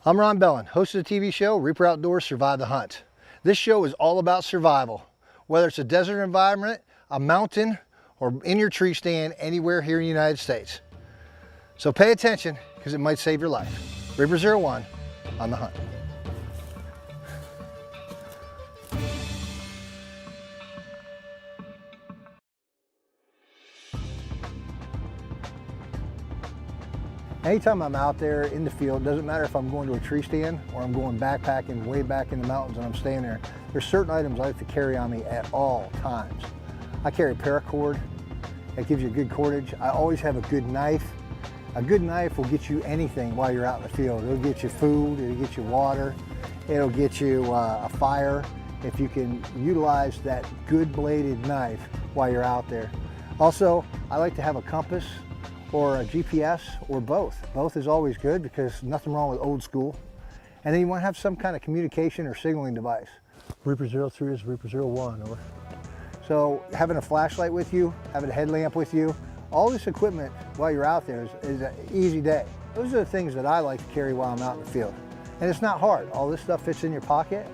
I'm Ron Bellin, host of the TV show Reaper Outdoors Survive the Hunt. This show is all about survival, whether it's a desert environment, a mountain, or in your tree stand anywhere here in the United States. So pay attention because it might save your life. Reaper 01 on the hunt. Anytime I'm out there in the field, doesn't matter if I'm going to a tree stand or I'm going backpacking way back in the mountains and I'm staying there, there's certain items I like to carry on me at all times. I carry paracord, that gives you good cordage. I always have a good knife. A good knife will get you anything while you're out in the field. It'll get you food, it'll get you water, it'll get you a fire if you can utilize that good bladed knife while you're out there. Also, I like to have a compass or a GPS or both. Both is always good because nothing wrong with old school. And then you want to have some kind of communication or signaling device. Reaper 03 is Reaper 01, over. So having a flashlight with you, having a headlamp with you, all this equipment while you're out there is an easy day. Those are the things that I like to carry while I'm out in the field. And it's not hard. All this stuff fits in your pocket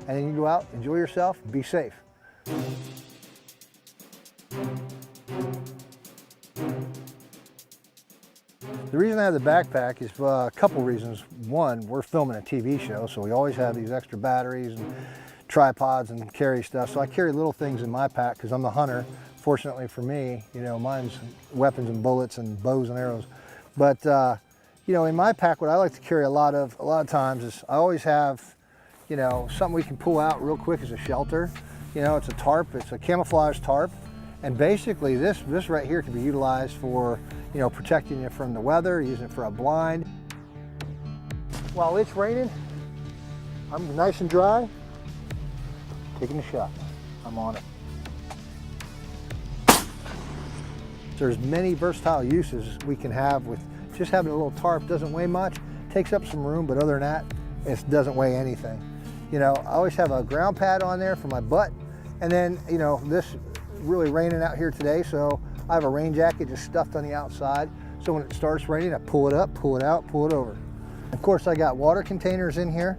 and then you go out, enjoy yourself, be safe. The reason I have the backpack is a couple reasons. One, we're filming a TV show, so we always have these extra batteries and tripods and carry stuff. So I carry little things in my pack because I'm the hunter. Fortunately for me, you know, mine's weapons and bullets and bows and arrows. But you know, in my pack, what I like to carry a lot of times is I always have, you know, something we can pull out real quick as a shelter. You know, it's a tarp, it's a camouflage tarp. And basically this right here can be utilized for, you know, protecting you from the weather, using it for a blind. While it's raining, I'm nice and dry, taking a shot. I'm on it. There's many versatile uses we can have with just having a little tarp. Doesn't weigh much, takes up some room, but other than that, it doesn't weigh anything. You know, I always have a ground pad on there for my butt, and then, you know, this really raining out here today, so I have a rain jacket just stuffed on the outside. So when it starts raining, I pull it up, pull it out, pull it over. Of course, I got water containers in here.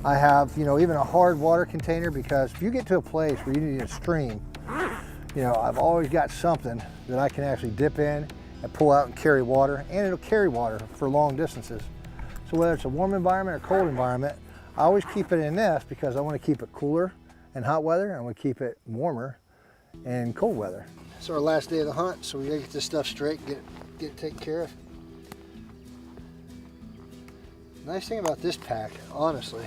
I have, you know, even a hard water container because if you get to a place where you need a stream, you know, I've always got something that I can actually dip in and pull out and carry water, and it'll carry water for long distances. So whether it's a warm environment or cold environment, I always keep it in this because I want to keep it cooler in hot weather, and I want to keep it warmer in cold weather. It's our last day of the hunt, so we gotta get this stuff straight and get it taken care of. Nice thing about this pack, honestly,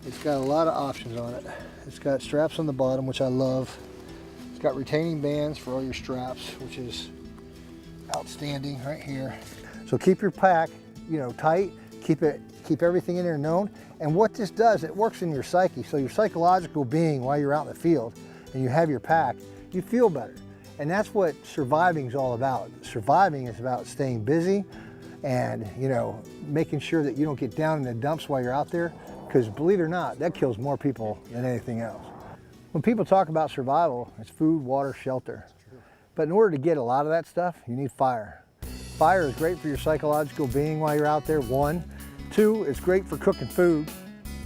it's got a lot of options on it. It's got straps on the bottom, which I love. It's got retaining bands for all your straps, which is outstanding right here. So keep your pack, you know, tight. Keep everything in there known. And what this does, it works in your psyche. So your psychological being while you're out in the field and you have your pack, you feel better. And that's what surviving is all about. Surviving is about staying busy and, you know, making sure that you don't get down in the dumps while you're out there, because believe it or not, that kills more people than anything else. When people talk about survival, it's food, water, shelter. But in order to get a lot of that stuff, you need fire. Fire is great for your psychological being while you're out there, 1. 2, it's great for cooking food.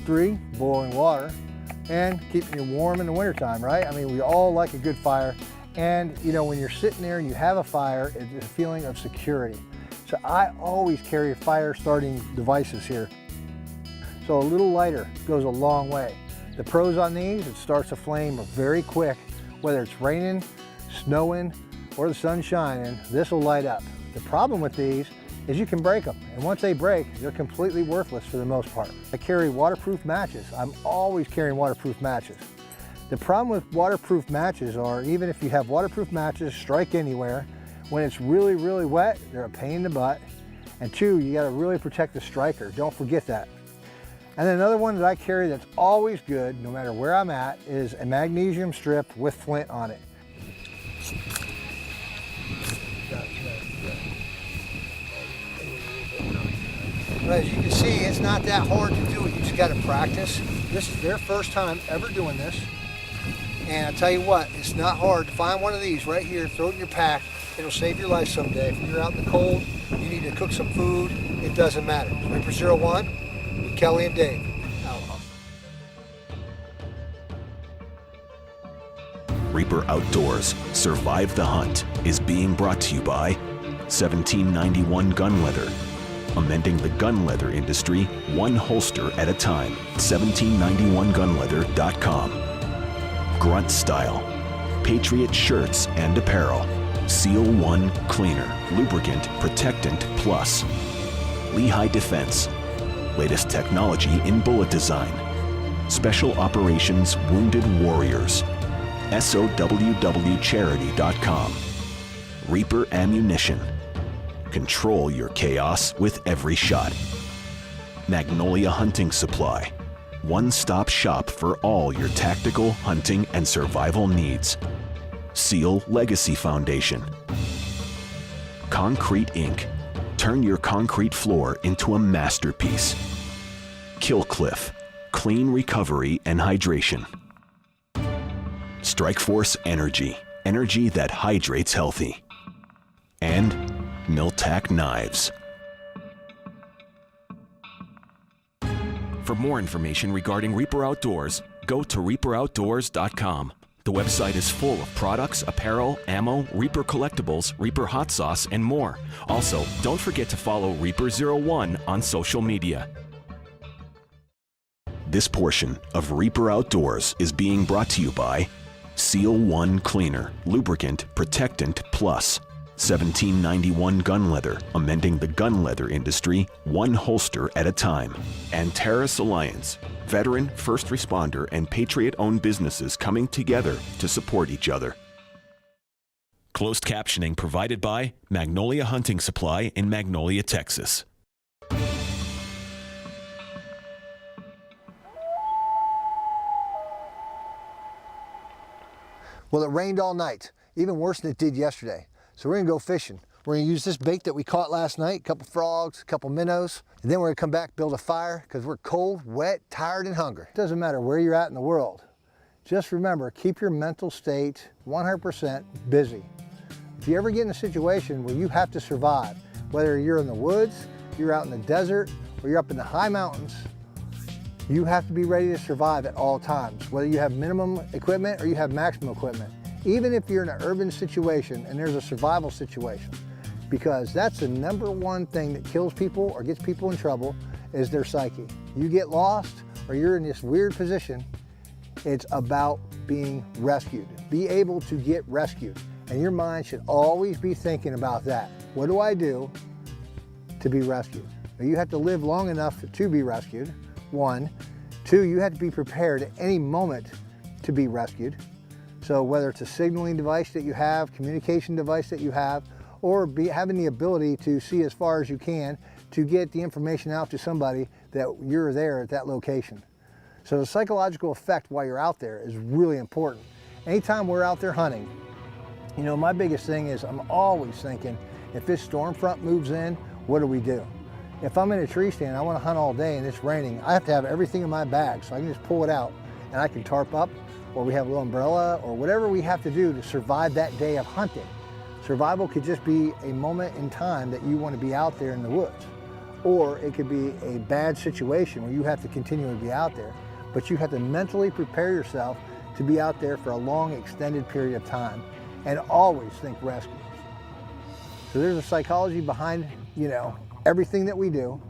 3, boiling water. And keeping you warm in the wintertime, right? I mean, we all like a good fire. And, you know, when you're sitting there and you have a fire, it's a feeling of security. So I always carry fire starting devices here. So a little lighter goes a long way. The pros on these, it starts a flame very quick. Whether it's raining, snowing, or the sun shining, this will light up. The problem with these is you can break them. And once they break, they're completely worthless for the most part. I carry waterproof matches. I'm always carrying waterproof matches. The problem with waterproof matches are, even if you have waterproof matches, strike anywhere, when it's really, really wet, they're a pain in the butt. And 2, you gotta really protect the striker. Don't forget that. And then another one that I carry that's always good, no matter where I'm at, is a magnesium strip with flint on it. But as you can see, it's not that hard to do it. You just got to practice. This is their first time ever doing this. And I tell you what, it's not hard to find one of these right here, throw it in your pack. It'll save your life someday. If you're out in the cold, you need to cook some food, it doesn't matter. Reaper 01 Kelly and Dave. Out. Reaper Outdoors, Survive the Hunt is being brought to you by 1791 Gun Leather, amending the gun leather industry one holster at a time. 1791gunleather.com. Grunt Style, Patriot Shirts and Apparel. Seal One Cleaner, Lubricant Protectant Plus. Lehigh Defense, latest technology in bullet design. Special Operations Wounded Warriors. SOWWCharity.com. Reaper Ammunition. Control your chaos with every shot. Magnolia Hunting Supply. One-stop shop for all your tactical, hunting, and survival needs. Seal Legacy Foundation. Concrete Inc. Turn your concrete floor into a masterpiece. Killcliff. Clean recovery and hydration. Strikeforce Energy. Energy that hydrates healthy. And Miltac Knives. For more information regarding Reaper Outdoors, go to reaperoutdoors.com. The website is full of products, apparel, ammo, Reaper collectibles, Reaper hot sauce, and more. Also, don't forget to follow Reaper01 on social media. This portion of Reaper Outdoors is being brought to you by Seal One Cleaner, Lubricant Protectant Plus. 1791 Gun Leather, amending the gun leather industry one holster at a time. And Terrace Alliance, veteran, first responder, and patriot-owned businesses coming together to support each other. Closed captioning provided by Magnolia Hunting Supply in Magnolia, Texas. Well, it rained all night, even worse than it did yesterday. So we're gonna go fishing. We're gonna use this bait that we caught last night, a couple frogs, a couple minnows, and then we're gonna come back, build a fire, because we're cold, wet, tired, and hungry. It doesn't matter where you're at in the world. Just remember, keep your mental state 100% busy. If you ever get in a situation where you have to survive, whether you're in the woods, you're out in the desert, or you're up in the high mountains, you have to be ready to survive at all times, whether you have minimum equipment or you have maximum equipment. Even if you're in an urban situation and there's a survival situation, because that's the #1 thing that kills people or gets people in trouble is their psyche. You get lost or you're in this weird position, it's about being rescued. Be able to get rescued. And your mind should always be thinking about that. What do I do to be rescued? Now, you have to live long enough to be rescued, 1. 2, you have to be prepared at any moment to be rescued. So whether it's a signaling device that you have, communication device that you have, or having the ability to see as far as you can to get the information out to somebody that you're there at that location. So the psychological effect while you're out there is really important. Anytime we're out there hunting, you know, my biggest thing is I'm always thinking, if this storm front moves in, what do we do? If I'm in a tree stand, I want to hunt all day and it's raining, I have to have everything in my bag so I can just pull it out and I can tarp up, or we have a little umbrella, or whatever we have to do to survive that day of hunting. Survival could just be a moment in time that you want to be out there in the woods. Or it could be a bad situation where you have to continually be out there, but you have to mentally prepare yourself to be out there for a long, extended period of time, and always think rescue. So there's a psychology behind, you know, everything that we do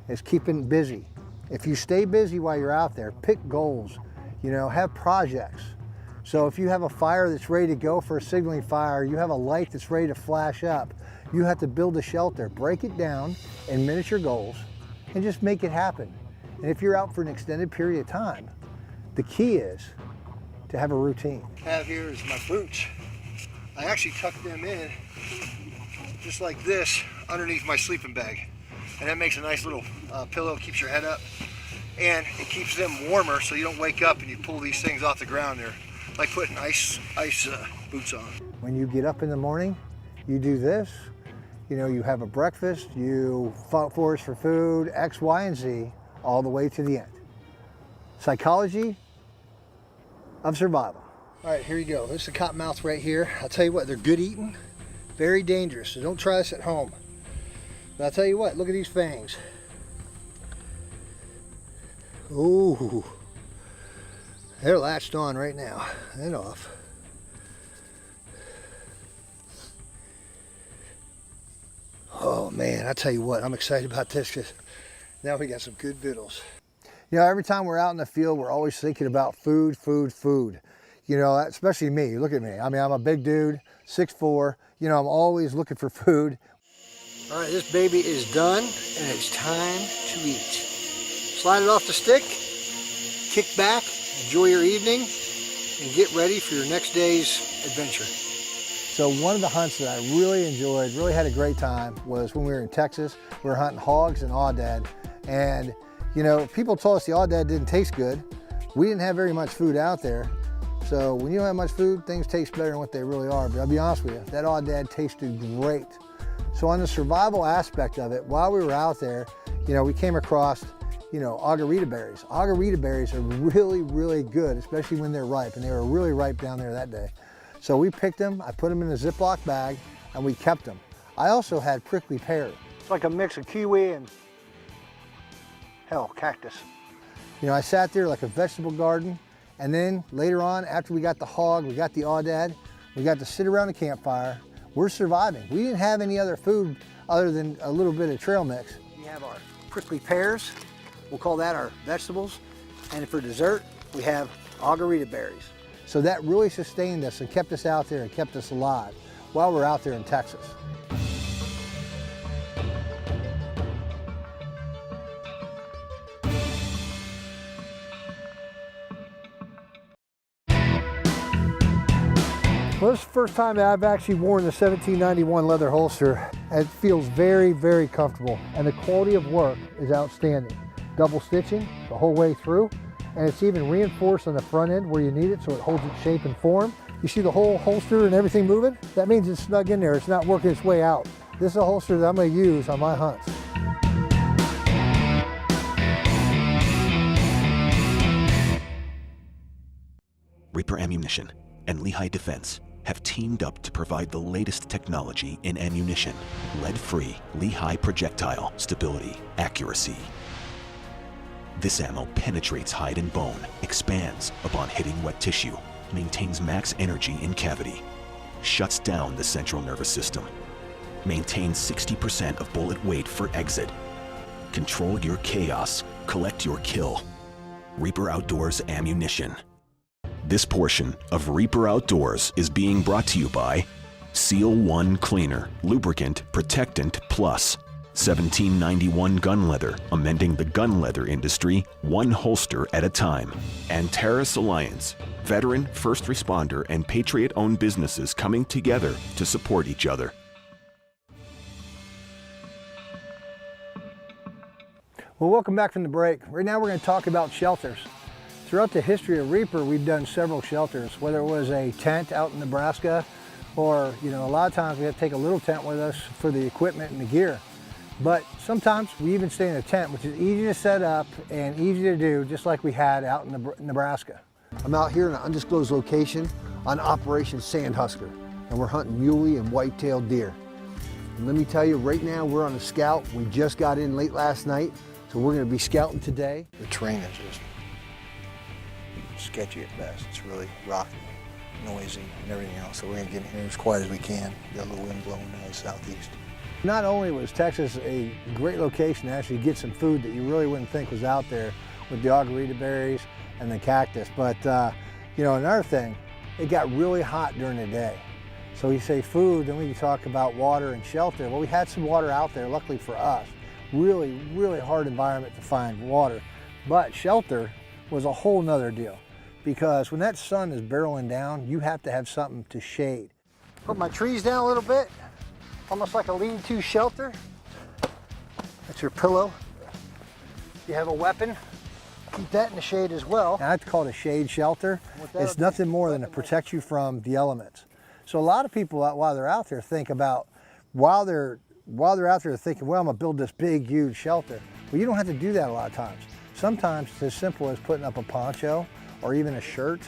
is keeping busy. If you stay busy while you're out there, pick goals, you know, have projects. So if you have a fire that's ready to go for a signaling fire, you have a light that's ready to flash up, you have to build a shelter, break it down in miniature goals and just make it happen. And if you're out for an extended period of time, the key is to have a routine. What I have here is my boots. I actually tuck them in just like this underneath my sleeping bag. And that makes a nice little pillow, keeps your head up. And it keeps them warmer so you don't wake up and you pull these things off the ground. They're like putting ice boots on. When you get up in the morning, you do this. You know, you have a breakfast, you forage for food, X, Y, and Z, all the way to the end. Psychology of survival. All right, here you go. This is a cottonmouth right here. I'll tell you what, they're good eating, very dangerous, so don't try this at home. But I'll tell you what, look at these fangs. Ooh, they're latched on right now and off. Oh man, I tell you what, I'm excited about this because now we got some good victuals. You know, every time we're out in the field, we're always thinking about food, food, food. You know, especially me, look at me. I mean, I'm a big dude, 6'4". You know, I'm always looking for food. All right, this baby is done and it's time to eat. Slide it off the stick, kick back, enjoy your evening, and get ready for your next day's adventure. So one of the hunts that I really enjoyed, really had a great time, was when we were in Texas. We were hunting hogs and aoudad. And, you know, people told us the aoudad didn't taste good. We didn't have very much food out there. So when you don't have much food, things taste better than what they really are. But I'll be honest with you, that aoudad tasted great. So on the survival aspect of it, while we were out there, you know, we came across, you know, agarita berries. Agarita berries are really, really good, especially when they're ripe. And they were really ripe down there that day. So we picked them, I put them in a Ziploc bag, and we kept them. I also had prickly pear. It's like a mix of kiwi and, hell, cactus. You know, I sat there like a vegetable garden, and then later on, after we got the hog, we got the aoudad, we got to sit around the campfire. We're surviving. We didn't have any other food other than a little bit of trail mix. We have our prickly pears, we'll call that our vegetables, and for dessert, we have agarita berries. So that really sustained us and kept us out there and kept us alive while we're out there in Texas. Well, this is the first time that I've actually worn the 1791 leather holster. It feels very, very comfortable, and the quality of work is outstanding. Double stitching the whole way through. And it's even reinforced on the front end where you need it, so it holds its shape and form. You see the whole holster and everything moving? That means it's snug in there. It's not working its way out. This is a holster that I'm going to use on my hunts. Reaper Ammunition and Lehigh Defense have teamed up to provide the latest technology in ammunition. Lead-free Lehigh projectile stability, accuracy. This ammo penetrates hide and bone, expands upon hitting wet tissue, maintains max energy in cavity, shuts down the central nervous system, maintains 60% of bullet weight for exit. Control your chaos, collect your kill. Reaper Outdoors Ammunition. This portion of Reaper Outdoors is being brought to you by Seal One Cleaner, Lubricant Protectant Plus. 1791 gun leather, amending the gun leather industry one holster at a time. And Terrace Alliance, veteran, first responder, and Patriot-owned businesses coming together to support each other. Well, welcome back from the break. Right now we're going to talk about shelters. Throughout the history of Reaper, we've done several shelters, whether it was a tent out in Nebraska, or, you know, a lot of times we have to take a little tent with us for the equipment and the gear. But sometimes we even stay in a tent, which is easy to set up and easy to do, just like we had out in Nebraska. I'm out here in an undisclosed location on Operation Sandhusker, and we're hunting muley and white-tailed deer. And let me tell you, right now we're on a scout. We just got in late last night, so we're going to be scouting today. The terrain is just sketchy at best. It's really rocky, noisy, and everything else. So we're going to get in here as quiet as we can. Got a little wind blowing southeast. Not only was Texas a great location to actually get some food that you really wouldn't think was out there with the agarita berries and the cactus, but you know, another thing, it got really hot during the day. So you say food, then we talk about water and shelter. Well, we had some water out there, luckily for us. Really, really hard environment to find water. But shelter was a whole nother deal, because when that sun is barreling down, you have to have something to shade. Put my trees down a little bit. Almost like a lean-to shelter. That's your pillow. You have a weapon. Keep that in the shade as well. And I like to call it a shade shelter. It's nothing more than to protect you from the elements. So a lot of people, while they're out there, think about, while they're out there thinking, well, I'm gonna build this big, huge shelter. Well, you don't have to do that a lot of times. Sometimes it's as simple as putting up a poncho or even a shirt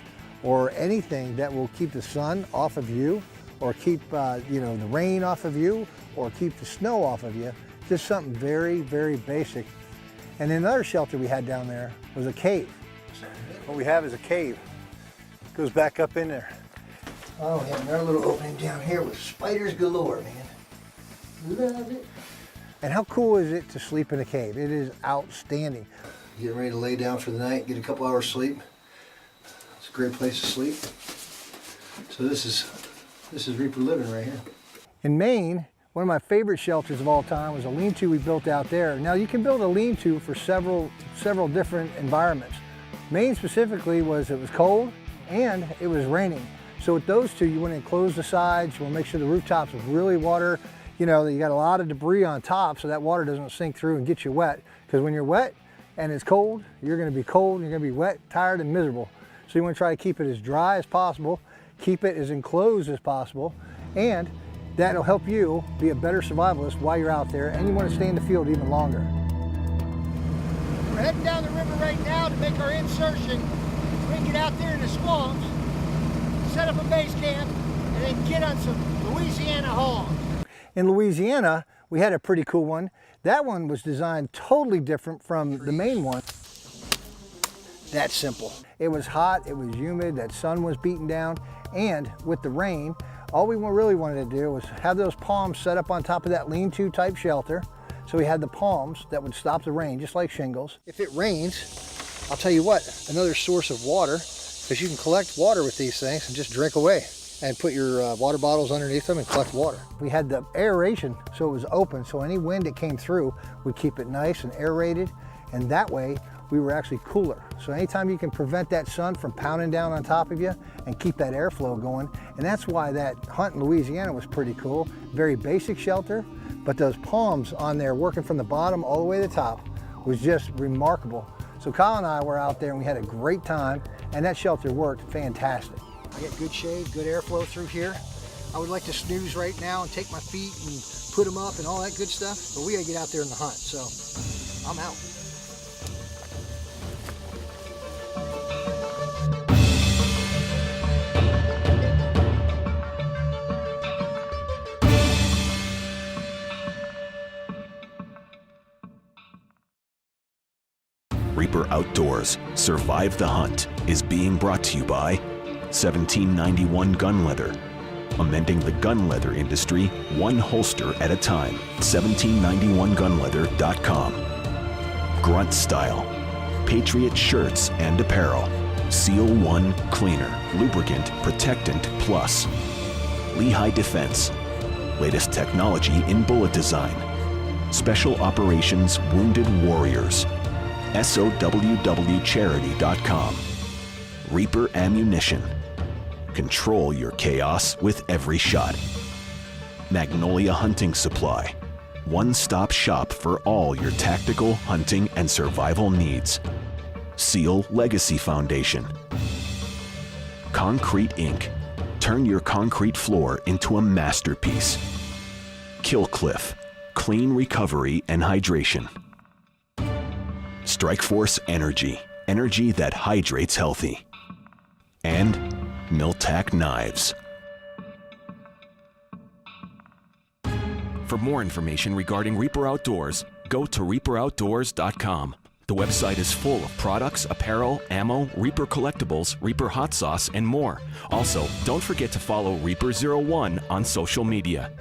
or anything that will keep the sun off of you, or keep you know, the rain off of you, or keep the snow off of you. Just something very, very basic. And then another shelter we had down there was a cave. What we have is a cave. It goes back up in there. Oh, we have another little opening down here with spiders galore, man. Love it. And how cool is it to sleep in a cave? It is outstanding. Getting ready to lay down for the night, get a couple hours sleep. It's a great place to sleep. So this is Reaper living right here. In Maine, one of my favorite shelters of all time was a lean-to we built out there. Now you can build a lean-to for several different environments. Maine specifically it was cold and it was raining. So with those two, you want to enclose the sides, you want to make sure the rooftops is really water, you know, that you got a lot of debris on top so that water doesn't sink through and get you wet. Because when you're wet and it's cold, you're going to be cold, and you're going to be wet, tired, and miserable. So you want to try to keep it as dry as possible, keep it as enclosed as possible, and that'll help you be a better survivalist while you're out there, and you want to stay in the field even longer. We're heading down the river right now to make our insertion. We're going to get out there in the swamps, set up a base camp, and then get on some Louisiana hogs. In Louisiana, we had a pretty cool one. That one was designed totally different from the main one. That simple. It was hot, it was humid, that sun was beating down, and with the rain, all we really wanted to do was have those palms set up on top of that lean-to type shelter. So we had the palms that would stop the rain, just like shingles. If it rains, I'll tell you what, another source of water, because you can collect water with these things and just drink away and put your water bottles underneath them and collect water. We had the aeration, so it was open, so any wind that came through would keep it nice and aerated, and that way we were actually cooler. So anytime you can prevent that sun from pounding down on top of you and keep that airflow going, and that's why that hunt in Louisiana was pretty cool. Very basic shelter, but those palms on there working from the bottom all the way to the top was just remarkable. So Kyle and I were out there and we had a great time, and that shelter worked fantastic. I get good shade, good airflow through here. I would like to snooze right now and take my feet and put them up and all that good stuff, but we gotta get out there in the hunt, so I'm out. Reaper Outdoors, Survive the Hunt is being brought to you by 1791 Gun Leather, amending the gun leather industry one holster at a time. 1791gunleather.com. Grunt Style, Patriot Shirts and Apparel. Seal One Cleaner, Lubricant Protectant Plus. Lehigh Defense, latest technology in bullet design. Special Operations Wounded Warriors. SOWWcharity.com. Reaper Ammunition. Control your chaos with every shot. Magnolia Hunting Supply. One-stop shop for all your tactical, hunting, and survival needs. Seal Legacy Foundation. Concrete Inc. Turn your concrete floor into a masterpiece. Killcliff. Clean recovery and hydration. Strikeforce Energy. Energy that hydrates healthy. And Miltac Knives. For more information regarding Reaper Outdoors, go to reaperoutdoors.com. The website is full of products, apparel, ammo, Reaper collectibles, Reaper hot sauce, and more. Also, don't forget to follow Reaper01 on social media.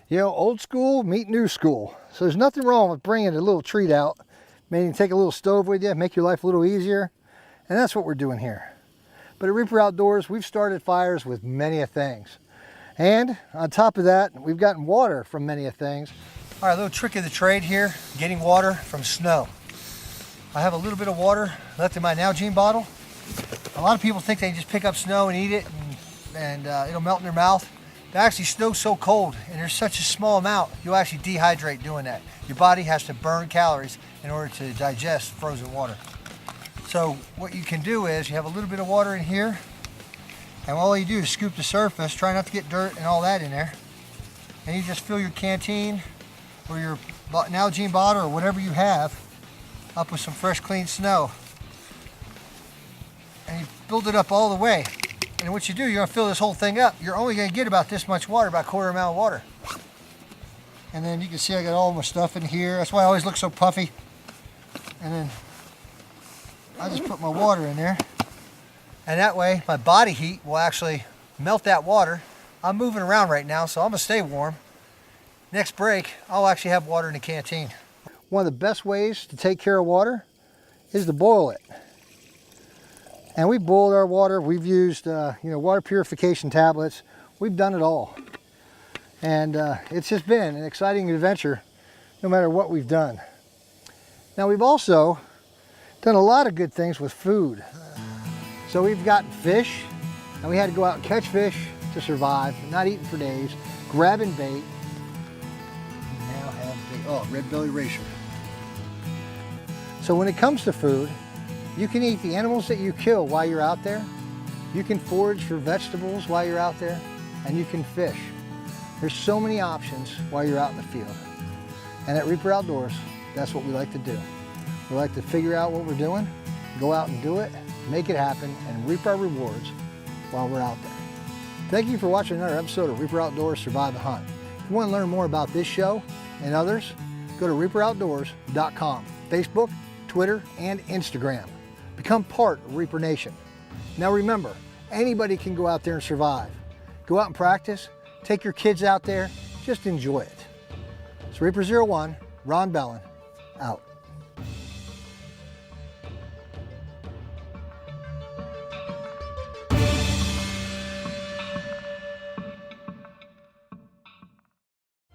You know, old school meet new school. So there's nothing wrong with bringing a little treat out. Maybe take a little stove with you, make your life a little easier. And that's what we're doing here. But at Reaper Outdoors, we've started fires with many a things. And on top of that, we've gotten water from many a things. All right, a little trick of the trade here, getting water from snow. I have a little bit of water left in my Nalgene bottle. A lot of people think they just pick up snow and eat it and it'll melt in their mouth. But actually, snow's so cold and there's such a small amount, you'll actually dehydrate doing that. Your body has to burn calories in order to digest frozen water. So what you can do is you have a little bit of water in here, and all you do is scoop the surface, try not to get dirt and all that in there, and you just fill your canteen or your Nalgene bottle or whatever you have up with some fresh clean snow, and you build it up all the way. And what you do, you're gonna fill this whole thing up. You're only gonna get about this much water, about a quarter amount of water. And then you can see I got all my stuff in here. That's why I always look so puffy. And then I just put my water in there. And that way my body heat will actually melt that water. I'm moving around right now, so I'm gonna stay warm. Next break, I'll actually have water in the canteen. One of the best ways to take care of water is to boil it. And we've boiled our water. We've used water purification tablets. We've done it all. And it's just been an exciting adventure no matter what we've done. Now we've also done a lot of good things with food. So we've gotten fish, and we had to go out and catch fish to survive, not eating for days, grabbing bait. We now have bait. Oh, red belly racer. So when it comes to food, you can eat the animals that you kill while you're out there. You can forage for vegetables while you're out there, and you can fish. There's so many options while you're out in the field. And at Reaper Outdoors, that's what we like to do. We like to figure out what we're doing, go out and do it, make it happen, and reap our rewards while we're out there. Thank you for watching another episode of Reaper Outdoors Survive the Hunt. If you want to learn more about this show and others, go to reaperoutdoors.com, Facebook, Twitter, and Instagram. Become part of Reaper Nation. Now remember, anybody can go out there and survive. Go out and practice, take your kids out there, just enjoy it. It's Reaper01, Ron Bellin, out.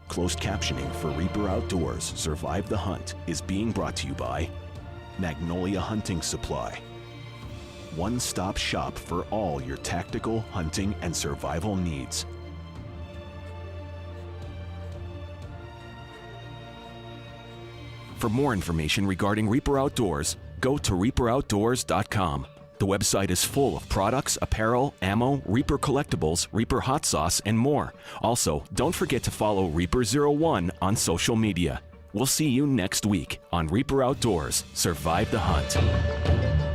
Closed captioning for Reaper Outdoors Survive the Hunt is being brought to you by Magnolia Hunting Supply. One-stop shop for all your tactical, hunting, and survival needs. For more information regarding Reaper Outdoors, go to reaperoutdoors.com. The website is full of products, apparel, ammo, Reaper collectibles, Reaper hot sauce, and more. Also, don't forget to follow Reaper01 on social media. We'll see you next week on Reaper Outdoors Survive the Hunt.